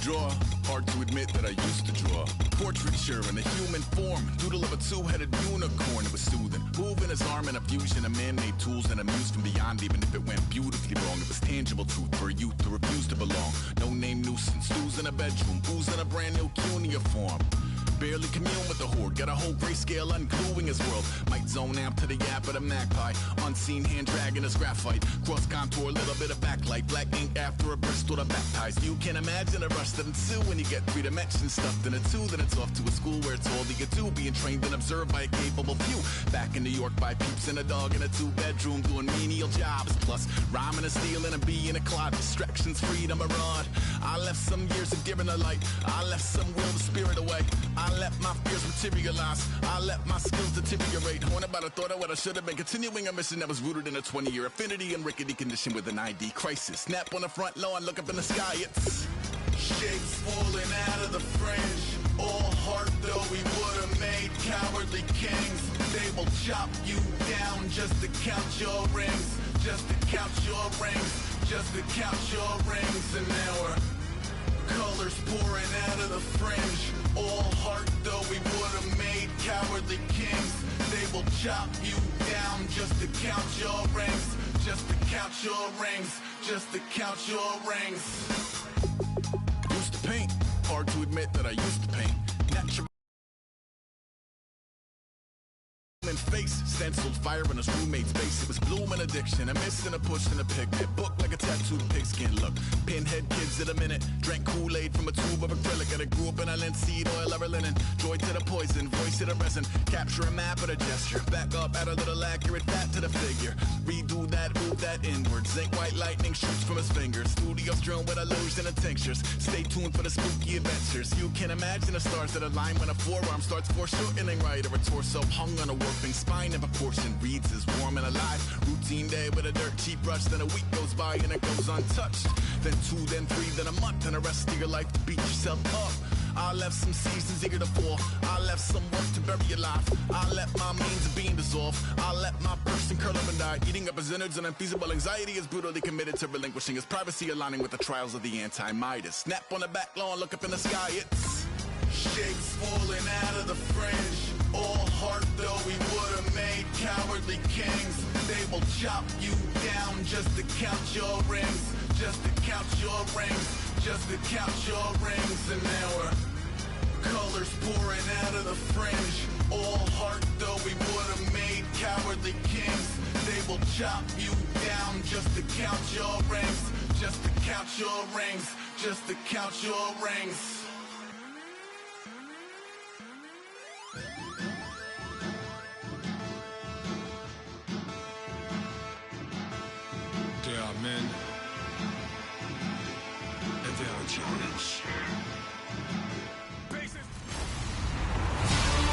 draw. Hard to admit that I used to draw. Portraiture in a human form. Doodle of a two-headed unicorn. It was soothing. Moving his arm in a fusion of man-made tools and amused from beyond. Even if it went beautifully wrong, it was tangible truth for a youth to refuse to belong. No name nuisance. Who's in a bedroom? Who's in a brand new cuneiform? Barely commune with the horde. Got a whole grayscale ungluing his world. Might zone amp to the yap of the magpie. Unseen hand dragging his graphite. Cross contour, little bit of backlight. Black ink after a Bristol to baptize. You can imagine a rush that ensue when you get three dimensions stuffed in a two. Then it's off to a school where it's all that you do. Being trained and observed by a capable few. Back in New York by peeps and a dog in a two-bedroom doing menial jobs. Plus rhyming and stealing and being a clod. Distractions, freedom, a rod. I left some years of giving a light. I left some will the spirit away. I let my fears materialize. I let my skills deteriorate. Haunted by the thought of what I should have been. Continuing a mission that was rooted in a 20-year affinity and rickety condition with an ID crisis. Snap on the front lawn, look up in the sky. It's shapes falling out of the fringe. All heart though we would have made cowardly kings. They will chop you down just to count your rings. Just to count your rings. Just to count your rings. And now we're colors pouring out of the fringe. All heart though we would have made cowardly kings. They will chop you down just to count your rings. Just to count your rings. Just to count your rings. Used to paint. Hard to admit that I used to paint. Natural face, stenciled fire in his roommate's face. It was bloom and addiction, a miss and a push and a pigment. Book like a tattooed pigskin look. Pinhead kids in a minute. Drank Kool-Aid from a tube of acrylic. And I grew up in a linseed oil ever linen. Joy to the poison, voice to the resin. Capture a map of a gesture. Back up, add a little accurate fat to the figure. Redo that, move that inward. Zinc white lightning shoots from his fingers. Studios strewn with illusion and tinctures. Stay tuned for the spooky adventures. You can imagine the stars that align when a forearm starts foreshortening right. Or a torso hung on a warping spine of a portion reads as warm and alive. Routine day with a dirt cheap brush. Then a week goes by and it goes untouched. Then 2, then 3, then a month. And the rest of your life to beat yourself up. I left some seasons eager to fall. I left some work to bury your life. I let my means of being dissolved. I let my person curl up and die. Eating up his innards and unfeasible anxiety is brutally committed to relinquishing his privacy, aligning with the trials of the anti-Midas. Snap on the back lawn, look up in the sky. It's shapes falling out of the fringe. All heart though we would have made cowardly kings. They will chop you down just to count your rings. Just to count your rings. Just to count your rings. And now we're colors pouring out of the fringe. All heart though we would have made cowardly kings. They will chop you down just to count your rings. Just to count your rings. Just to count your rings. There are men, and there are giants.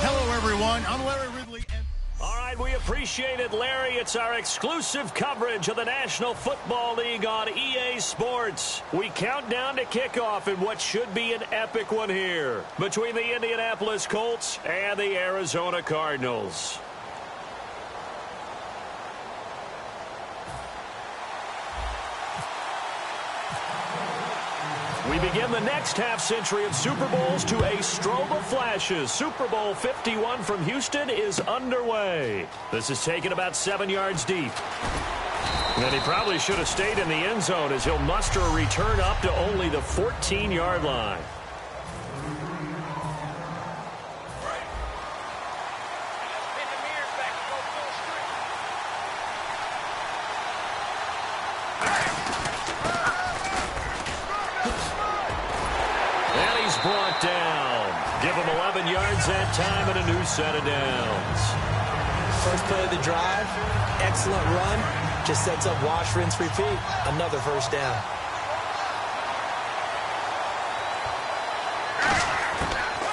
Hello, everyone. I'm Larry Ridley. All right, we appreciate it, Larry. It's our exclusive coverage of the National Football League on EA Sports. We count down to kickoff in what should be an epic one here between the Indianapolis Colts and the Arizona Cardinals. We begin the next half-century of Super Bowls to a strobe of flashes. Super Bowl 51 from Houston is underway. This is taken about 7 yards deep. And he probably should have stayed in the end zone as he'll muster a return up to only the 14-yard line. Brought down. Give him 11 yards that time and a new set of downs. First play of the drive, excellent run. Just sets up wash, rinse, repeat. Another first down.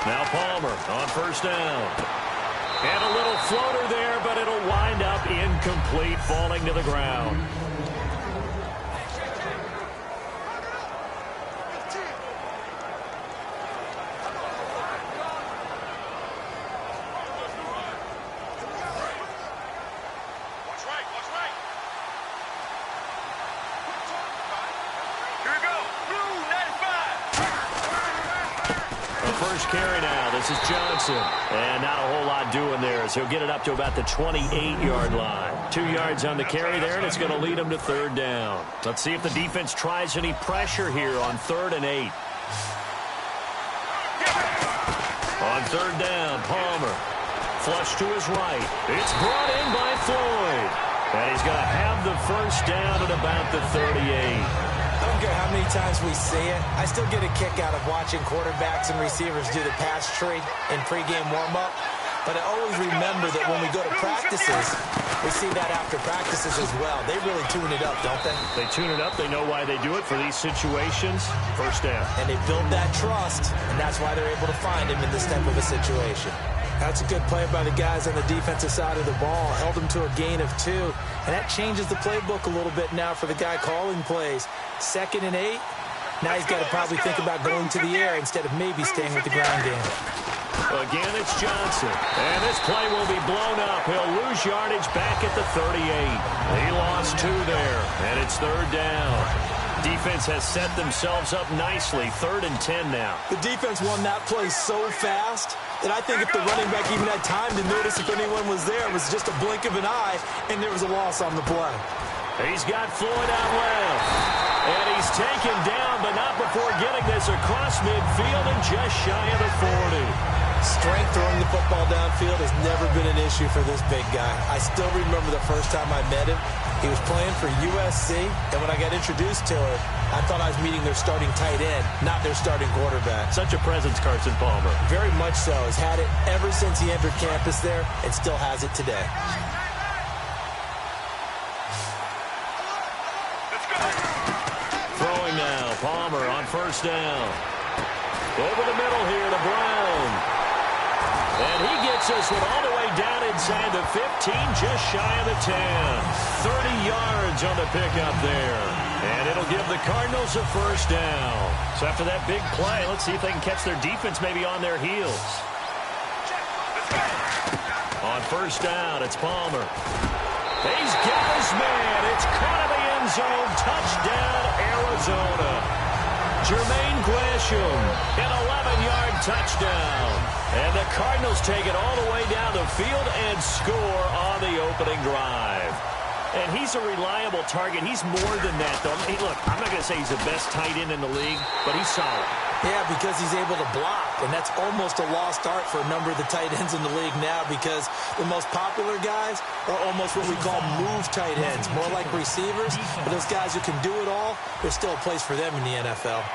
Now Palmer on first down. And a little floater there, but it'll wind up incomplete, falling to the ground. The first carry now. This is Johnson. And not a whole lot doing there, as he'll get it up to about the 28-yard line. 2 yards on the carry there, and it's going to lead him to third down. Let's see if the defense tries any pressure here on 3rd and 8. On 3rd down, Palmer. Flush to his right. It's brought in by Floyd. And he's going to have the first down at about the 38. I don't care how many times we see it. I still get a kick out of watching quarterbacks and receivers do the pass tree in pregame warm-up. But I always remember that when we go to practices, we see that after practices as well. They really tune it up, don't they? They tune it up. They know why they do it for these situations. First down. And they build that trust, and that's why they're able to find him in this type of a situation. That's a good play by the guys on the defensive side of the ball. Held him to a gain of 2. And that changes the playbook a little bit now for the guy calling plays. 2nd and 8. Now he's got to probably think about going to the air instead of maybe staying with the ground game. Again, it's Johnson. And this play will be blown up. He'll lose yardage back at the 38. He lost 2 there. And it's 3rd down. Defense has set themselves up nicely. 3rd and 10 now. The defense won that play so fast that I think if the running back even had time to notice if anyone was there, it was just a blink of an eye, and there was a loss on the play. He's got Floyd out left. And he's taken down, but not before getting this across midfield and just shy of the 40. Strength throwing the football downfield has never been an issue for this big guy. I still remember the first time I met him. He was playing for USC, and when I got introduced to him, I thought I was meeting their starting tight end, not their starting quarterback. Such a presence, Carson Palmer. Very much so. He's had it ever since he entered campus there and still has it today. Throwing now, Palmer on first down. Over the middle here to Brown. And he gets this one all the way down inside the 15, just shy of the 10. 30 yards on the pickup there. And it'll give the Cardinals a first down. So after that big play, let's see if they can catch their defense maybe on their heels. On first down, it's Palmer. He's got his man. It's caught in the end zone. Touchdown, Arizona. Jermaine Gresham, an 11-yard touchdown. And the Cardinals take it all the way down the field and score on the opening drive. And he's a reliable target. He's more than that, though. Hey, look, I'm not going to say he's the best tight end in the league, but he's solid. Yeah, because he's able to block, and that's almost a lost art for a number of the tight ends in the league now because the most popular guys are almost what we call move tight ends, more like receivers. But those guys who can do it all, there's still a place for them in the NFL.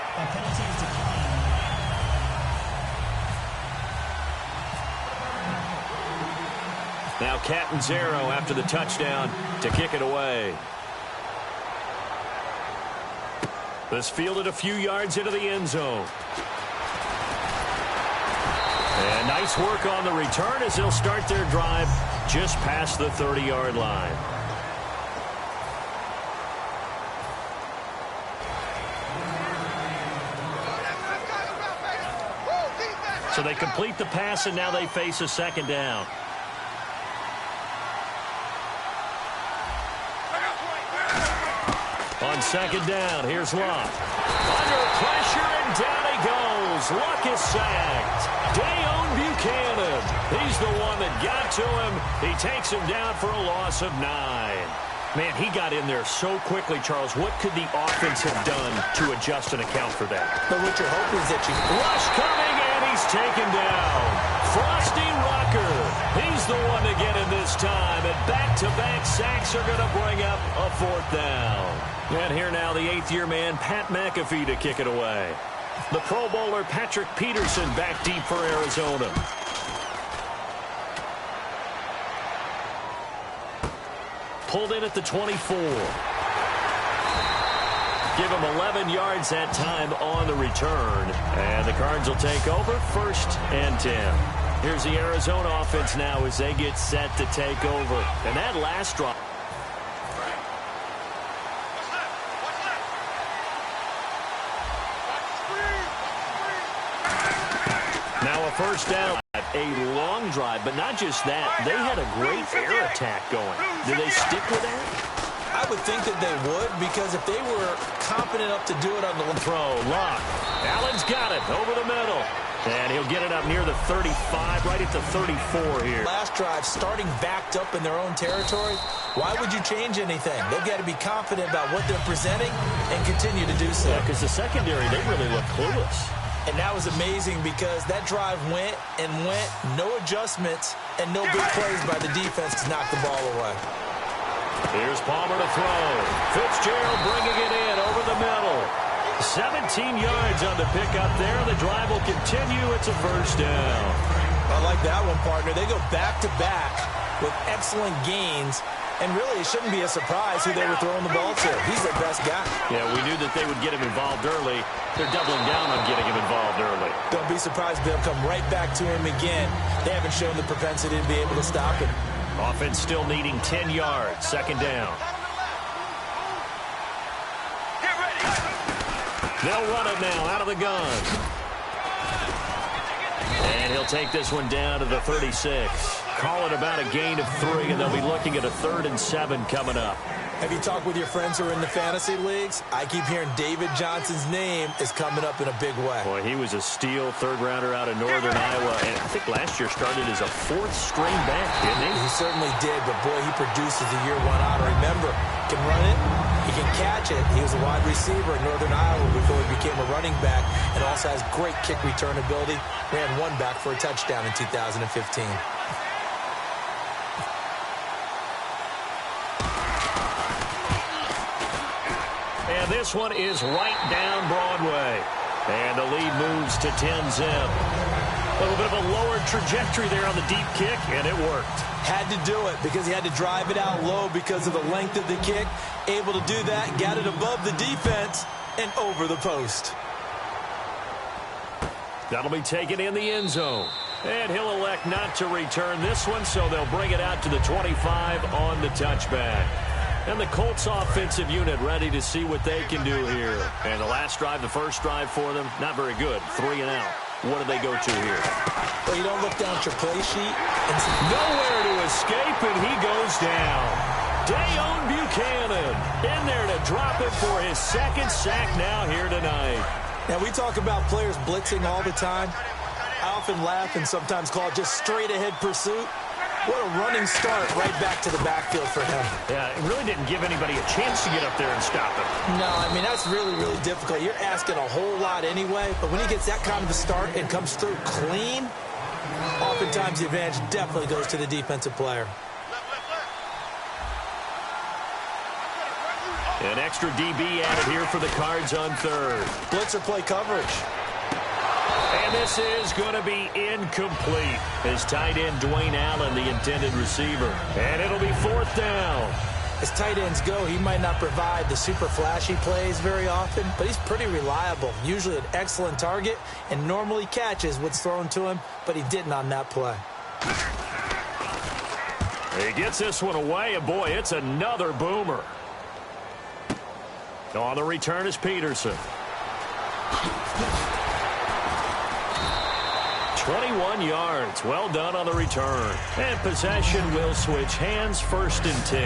Now Catanzaro after the touchdown to kick it away. This fielded a few yards into the end zone. And nice work on the return as they'll start their drive just past the 30-yard line. So they complete the pass, and now they face a second down. On second down, here's Luck. Under pressure, and down he goes. Luck is sacked. Dayon Buchanan. He's the one that got to him. He takes him down for a loss of 9. Man, he got in there so quickly, Charles. What could the offense have done to adjust and account for that? But what you're hoping is that you... Rush coming, and he's taken down. Frosty Rucker. He's the one to get in this time. And back-to-back sacks are going to bring up a 4th down. And here now, the 8th-year man, Pat McAfee, to kick it away. The Pro Bowler, Patrick Peterson, back deep for Arizona. Pulled in at the 24. Give him 11 yards that time on the return. And the Cards will take over 1st and 10. Here's the Arizona offense now as they get set to take over. And that last drive. Now a first down. A long drive, but not just that. They had a great air attack going. Do they stick with that? I would think that they would, because if they were confident enough to do it on the throw, Luck. Allen's got it over the middle. And he'll get it up near the 35, right at the 34 here. Last drive, starting backed up in their own territory. Why would you change anything? They've got to be confident about what they're presenting and continue to do so. Yeah, because the secondary, they really look clueless. And that was amazing because that drive went and went, no adjustments, and no big plays by the defense to knock the ball away. Here's Palmer to throw. Fitzgerald bringing it in over the middle. 17 yards on the pickup there. The drive will continue. It's a first down. I like that one, partner. They go back-to-back with excellent gains. And really, it shouldn't be a surprise who they were throwing the ball to. He's their best guy. Yeah, we knew that they would get him involved early. They're doubling down on getting him involved early. Don't be surprised they'll come right back to him again. They haven't shown the propensity to be able to stop him. Offense still needing 10 yards. Second down. They'll run it now out of the gun. And he'll take this one down to the 36. Call it about a gain of 3, and they'll be looking at a 3rd and 7 coming up. Have you talked with your friends who are in the fantasy leagues? I keep hearing David Johnson's name is coming up in a big way. Boy, he was a steal third-rounder out of Northern Iowa, and I think last year started as a 4th-string back, didn't he? He certainly did, but boy, he produces the year 1 honor. Remember, he can run it, he can catch it. He was a wide receiver in Northern Iowa before he became a running back, and also has great kick return ability. Ran one back for a touchdown in 2015. And this one is right down Broadway. And the lead moves to 10-zip. A little bit of a lower trajectory there on the deep kick, and it worked. Had to do it because he had to drive it out low because of the length of the kick. Able to do that, got it above the defense and over the post. That'll be taken in the end zone. And he'll elect not to return this one, so they'll bring it out to the 25 on the touchback. And the Colts offensive unit ready to see what they can do here. And the last drive, the first drive for them, not very good. 3 and out. What do they go to here? Well, you don't look down at your play sheet. And nowhere to escape, and he goes down. Dayon Buchanan in there to drop it for his 2nd sack now here tonight. Now, we talk about players blitzing all the time. I often laugh and sometimes call it just straight-ahead pursuit. What a running start right back to the backfield for him. Yeah, it really didn't give anybody a chance to get up there and stop him. No, I mean, that's really, really difficult. You're asking a whole lot anyway, but when he gets that kind of a start and comes through clean, oftentimes the advantage definitely goes to the defensive player. An extra DB added here for the Cards on 3rd. Blitzer play coverage. And this is going to be incomplete. His tight end, Dwayne Allen, the intended receiver. And it'll be 4th down. As tight ends go, he might not provide the super flashy plays very often, but he's pretty reliable. Usually an excellent target and normally catches what's thrown to him, but he didn't on that play. He gets this one away, and boy, it's another boomer. On the return is Peterson. 21 yards. Well done on the return. And possession will switch hands, 1st and 10.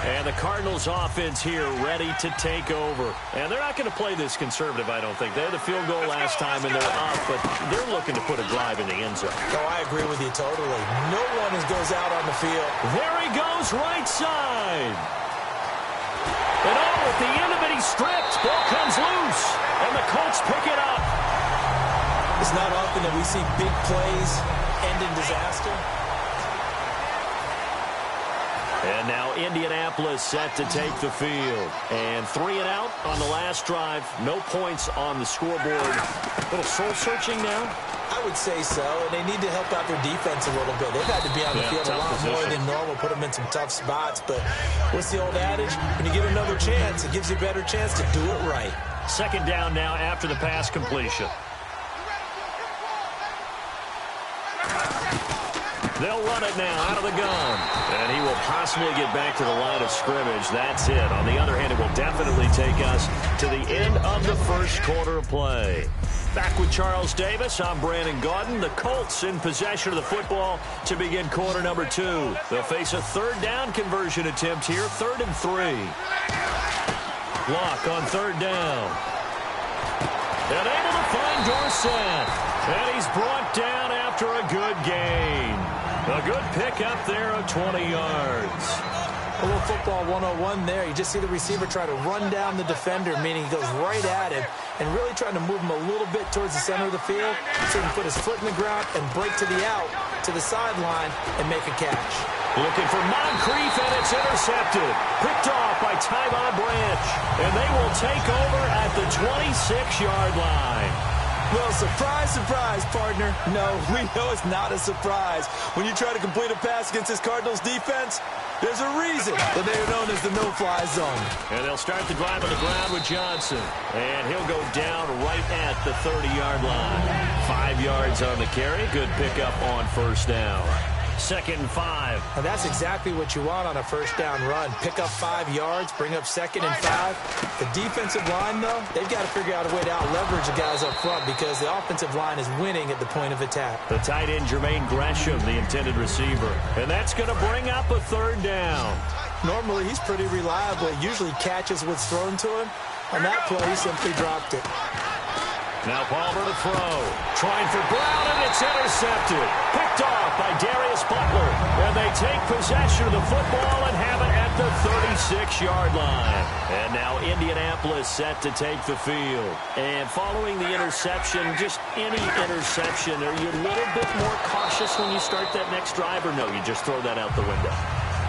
And the Cardinals offense here ready to take over. And they're not going to play this conservative, I don't think. They had the field goal last time, and they're up, but they're looking to put a drive in the end zone. Oh, I agree with you totally. No one goes out on the field. There he goes, right side. And at the end of it, he stripped. Ball comes loose, and the Colts pick it up. It's not often that we see big plays end in disaster. And now Indianapolis set to take the field. And 3 and out on the last drive. No points on the scoreboard. A little soul-searching now? I would say so, and they need to help out their defense a little bit. They've had to be on the field a lot more than normal, put them in some tough spots. But what's the old adage? When you get another chance, it gives you a better chance to do it right. 2nd down now after the pass completion. They'll run it now out of the gun. And he will possibly get back to the line of scrimmage. That's it. On the other hand, it will definitely take us to the end of the first quarter of play. Back with Charles Davis, I'm Brandon Gaudin. The Colts in possession of the football to begin quarter number 2. They'll face a 3rd down conversion attempt here, 3rd and 3. Lock on 3rd down. And able to find Jordan Anderson. And he's brought down after a good gain. A good pickup there of 20 yards. A little football 101 there. You just see the receiver try to run down the defender, meaning he goes right at him and really trying to move him a little bit towards the center of the field so he can put his foot in the ground and break to the out, to the sideline, and make a catch. Looking for Moncrief, and it's intercepted. Picked off by Tyvon Branch. And they will take over at the 26-yard line. Well, surprise, surprise, partner. No, we know it's not a surprise. When you try to complete a pass against this Cardinals defense, there's a reason that they are known as the no-fly zone. And they'll start the drive on the ground with Johnson. And he'll go down right at the 30-yard line. 5 yards on the carry. Good pickup on first down. 2nd and 5. And that's exactly what you want on a first down run. Pick up 5 yards, bring up 2nd and 5. The defensive line, though, they've got to figure out a way to out-leverage the guys up front because the offensive line is winning at the point of attack. The tight end, Jermaine Gresham, the intended receiver. And that's going to bring up a 3rd down. Normally, he's pretty reliable. He usually catches what's thrown to him. On that play, he simply dropped it. Now Palmer to throw. Trying for Brown, and it's intercepted. Picked off by Darius Butler. And they take possession of the football and have it at the 36-yard line. And now Indianapolis set to take the field. And following the interception, just any interception, are you a little bit more cautious when you start that next drive, or no, you just throw that out the window?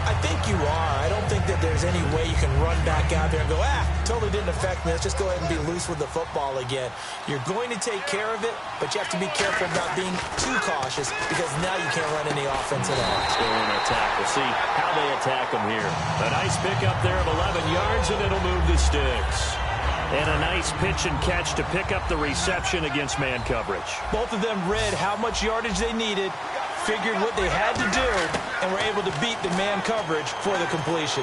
I think you are. I don't think that there's any way you can run back out there and go, totally didn't affect me. Let's just go ahead and be loose with the football again. You're going to take care of it, but you have to be careful about being too cautious because now you can't run any offense at all. Still in attack. We'll see how they attack them here. A nice pickup there of 11 yards, and it'll move the sticks. And a nice pitch and catch to pick up the reception against man coverage. Both of them read how much yardage they needed, figured what they had to do, and were able to beat the man coverage for the completion.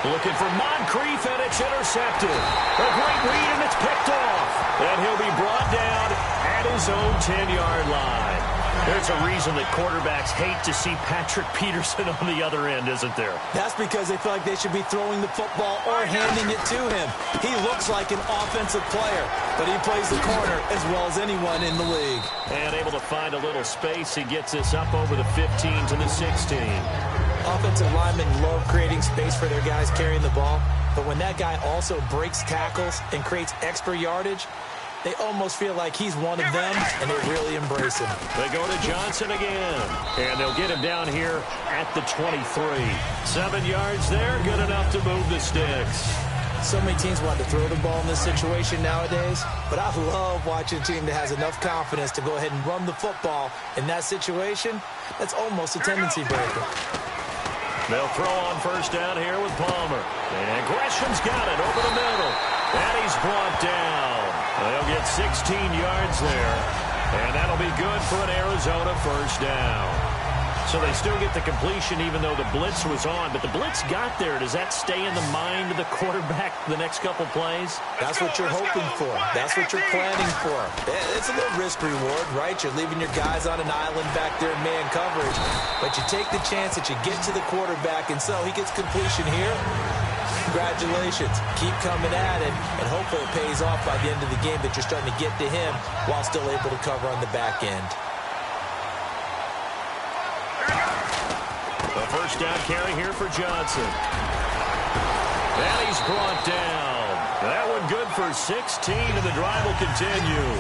Looking for Moncrief, and it's intercepted. A great read, and it's picked off. And he'll be brought down at his own 10-yard line. There's a reason that quarterbacks hate to see Patrick Peterson on the other end, isn't there? That's because they feel like they should be throwing the football or handing it to him. He looks like an offensive player, but he plays the corner as well as anyone in the league. And able to find a little space, he gets us up over the 15 to the 16. Offensive linemen love creating space for their guys carrying the ball, but when that guy also breaks tackles and creates extra yardage, they almost feel like he's one of them, and they really embrace him. They go to Johnson again, and they'll get him down here at the 23. 7 yards there, good enough to move the sticks. So many teams want to throw the ball in this situation nowadays, but I love watching a team that has enough confidence to go ahead and run the football in that situation. That's almost a tendency breaker. They'll throw on first down here with Palmer. And Gresham's got it over the middle. And he's brought down. They'll get 16 yards there. And that'll be good for an Arizona first down. So they still get the completion even though the blitz was on. But the blitz got there. Does that stay in the mind of the quarterback the next couple plays? That's what you're hoping for. That's what you're planning for. It's a little risk-reward, right? You're leaving your guys on an island back there in man coverage. But you take the chance that you get to the quarterback, and so he gets completion here. Congratulations. Keep coming at it, and hopefully it pays off by the end of the game that you're starting to get to him while still able to cover on the back end. The first down carry here for Johnson. And he's brought down. That one good for 16, and the drive will continue.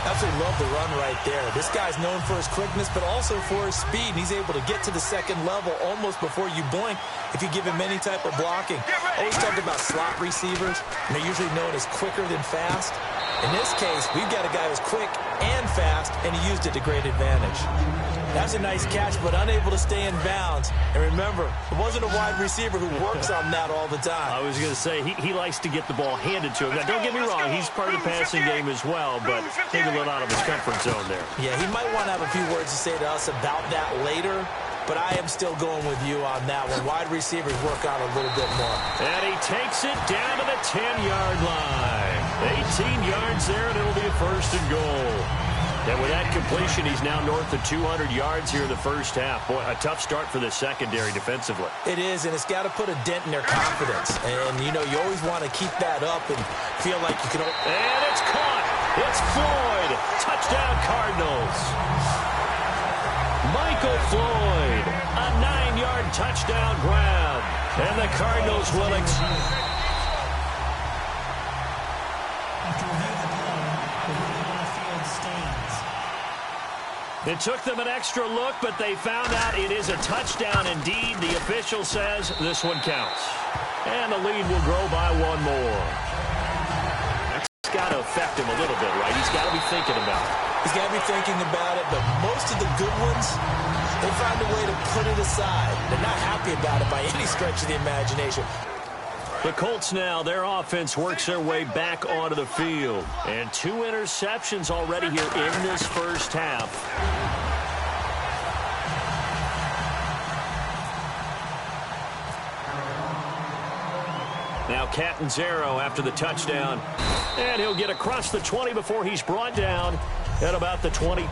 Absolutely love the run right there. This guy's known for his quickness, but also for his speed. And he's able to get to the second level almost before you blink if you give him any type of blocking. Always talk about slot receivers, and they're usually known as quicker than fast. In this case, we've got a guy who's quick and fast, and he used it to great advantage. That's a nice catch, but unable to stay in bounds. And remember, it wasn't a wide receiver who works on that all the time. I was going to say, he likes to get the ball handed to him. Now, don't get me wrong, he's part of the passing game as well, but maybe a little out of his comfort zone there. Yeah, he might want to have a few words to say to us about that later, but I am still going with you on that one. Wide receivers work on a little bit more. And he takes it down to the 10-yard line. 18 yards there, and it'll be a first and goal. And with that completion, he's now north of 200 yards here in the first half. Boy, a tough start for the secondary defensively. It is, and it's got to put a dent in their confidence. And, you know, you always want to keep that up and feel like you can... And it's caught. It's Floyd. Touchdown, Cardinals. Michael Floyd, a 9-yard touchdown grab. And the Cardinals will It took them an extra look, but they found out it is a touchdown indeed. The official says this one counts. And the lead will grow by one more. That's got to affect him a little bit, right? He's got to be thinking about it. He's got to be thinking about it, but most of the good ones, they find a way to put it aside. They're not happy about it by any stretch of the imagination. The Colts now, their offense works their way back onto the field. And 2 interceptions already here in this first half. Now Catanzaro after the touchdown. And he'll get across the 20 before he's brought down at about the 20.